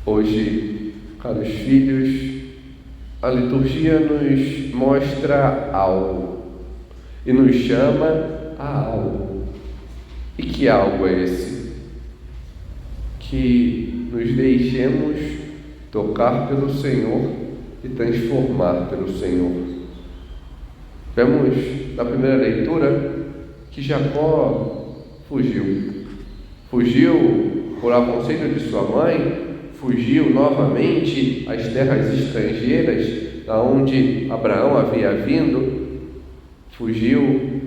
Hoje, caros filhos, a liturgia nos mostra algo e nos chama a algo. E que algo é esse? Que nos deixemos tocar pelo Senhor e transformar pelo Senhor. Vemos na primeira leitura que Jacó fugiu por aconselho de sua mãe, fugiu novamente às terras estrangeiras, da onde Abraão havia vindo, fugiu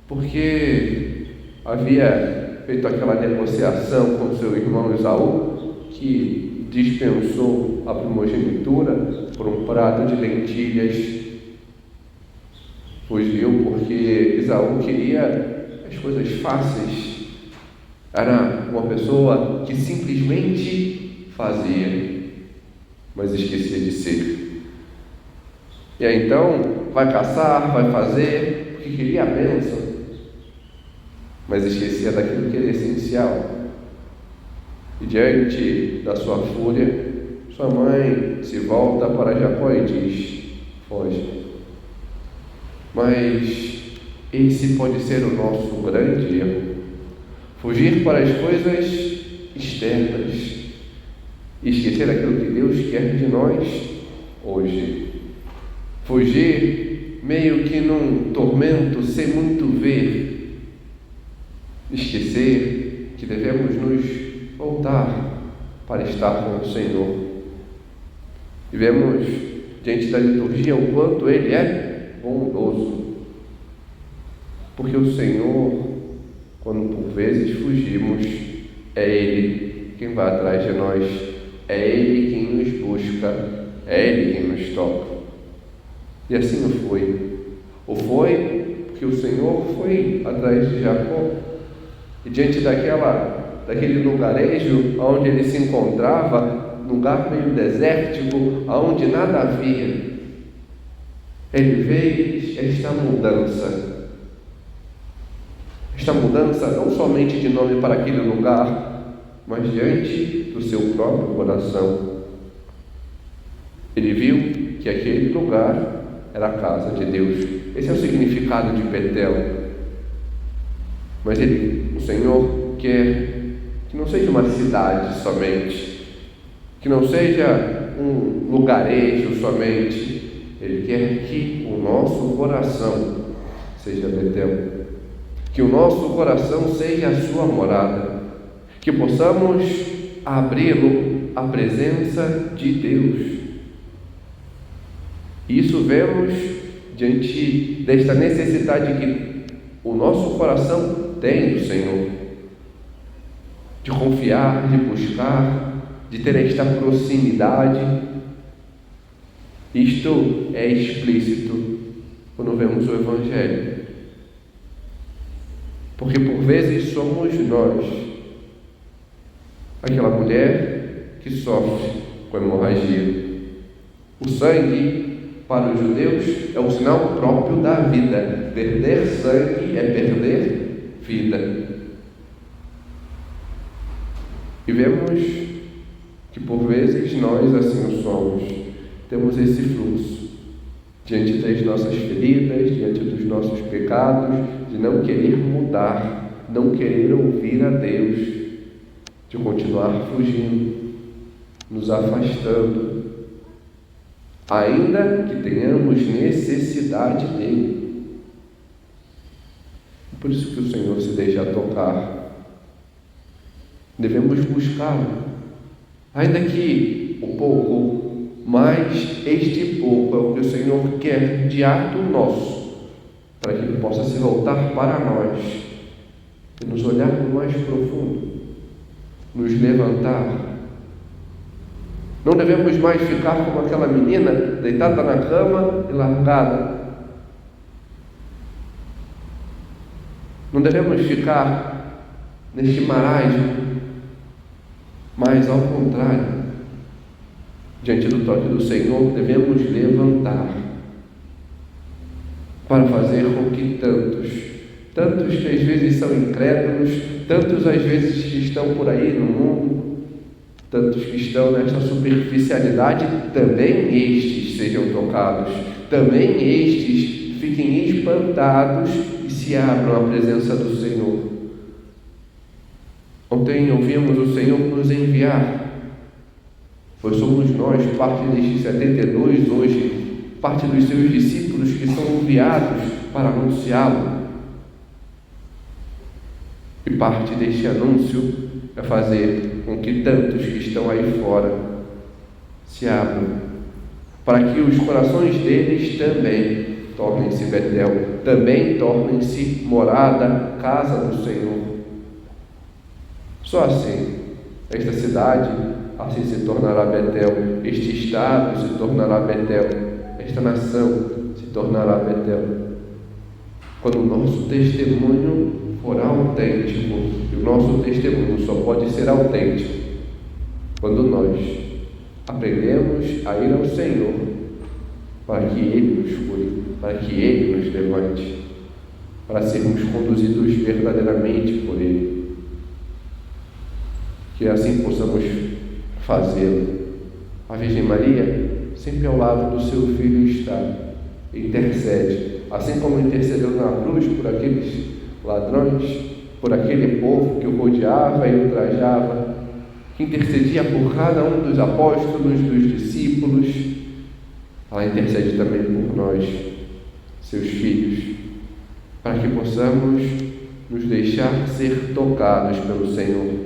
porque havia feito aquela negociação com seu irmão Esaú, que dispensou a primogenitura por um prato de lentilhas. Fugiu porque Esaú queria as coisas fáceis. Era uma pessoa que simplesmente fazia, mas esquecia de ser. E aí então vai caçar, vai fazer, porque queria a bênção, mas esquecia daquilo que era essencial. E diante da sua fúria, sua mãe se volta para Jacó e diz: foge. Mas esse pode ser o nosso grande erro. Fugir para as coisas externas e esquecer aquilo que Deus quer de nós hoje. Fugir meio que num tormento sem muito ver. Esquecer que devemos nos voltar para estar com o Senhor. E vemos diante da liturgia o quanto Ele é bondoso. Porque o Senhor, quando por vezes fugimos, é Ele quem vai atrás de nós, é Ele quem nos busca, é Ele quem nos toca. E assim não foi. Ou foi porque o Senhor foi atrás de Jacó, e diante daquele lugarejo onde ele se encontrava, lugar meio desértico, onde nada havia, Ele fez esta mudança. Esta mudança não somente de nome para aquele lugar, mas diante do seu próprio coração. Ele viu que aquele lugar era a casa de Deus. Esse é o significado de Betel. Mas o Senhor quer que não seja uma cidade somente, que não seja um lugarejo somente. Ele quer que o nosso coração seja Betel. Que o nosso coração seja a sua morada, que possamos abri-lo à presença de Deus. Isso vemos diante desta necessidade que o nosso coração tem do Senhor, de confiar, de buscar, de ter esta proximidade. Isto é explícito quando vemos o Evangelho. Porque por vezes somos nós, aquela mulher que sofre com hemorragia. O sangue, para os judeus, é o sinal próprio da vida. Perder sangue é perder vida. E vemos que por vezes nós assim somos. Temos esse fluxo diante das nossas feridas, diante dos nossos pecados, de não querer mudar, não querer ouvir a Deus, de continuar fugindo, nos afastando, ainda que tenhamos necessidade dele. Por isso que o Senhor se deixa tocar. Devemos buscá-lo, ainda que o pouco, mas este pouco é o que o Senhor quer de ato nosso, para que Ele possa se voltar para nós e nos olhar no mais profundo, nos levantar. Não devemos mais ficar como aquela menina deitada na cama e largada. Não devemos ficar neste marasmo, mas ao contrário, diante do toque do Senhor, devemos levantar para fazer com que tantos que às vezes são incrédulos, tantos às vezes que estão por aí no mundo, Tantos que estão nesta superficialidade, também estes sejam tocados, também estes fiquem espantados e se abram à presença do Senhor. Ontem ouvimos o Senhor nos enviar, pois somos nós, parte destes 72 hoje, parte dos seus discípulos que são enviados para anunciá-lo. E parte deste anúncio é fazer com que tantos que estão aí fora se abram, para que os corações deles também tornem-se Betel, também tornem-se morada, casa do Senhor. Só assim, esta cidade assim se tornará Betel, este estado se tornará Betel, esta nação se tornará Betel. Quando o nosso testemunho for autêntico, e o nosso testemunho só pode ser autêntico quando nós aprendemos a ir ao Senhor para que Ele nos cure, para que Ele nos levante, para sermos conduzidos verdadeiramente por Ele. Que assim possamos fazê-lo. A Virgem Maria sempre ao lado do seu Filho está, intercede, assim como intercedeu na cruz por aqueles ladrões, por aquele povo que o rodeava e ultrajava, que intercedia por cada um dos apóstolos, dos discípulos. Ela intercede também por nós, seus filhos, para que possamos nos deixar ser tocados pelo Senhor,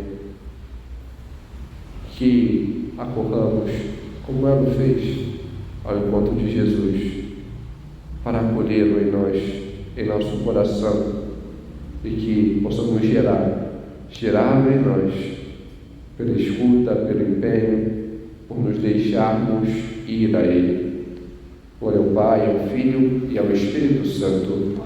que acorramos, como ela fez, ao encontro de Jesus, para acolhê-lo em nós, em nosso coração, e que possamos gerá-lo em nós, pela escuta, pelo empenho, por nos deixarmos ir a Ele. Glória ao Pai, ao Filho e ao Espírito Santo.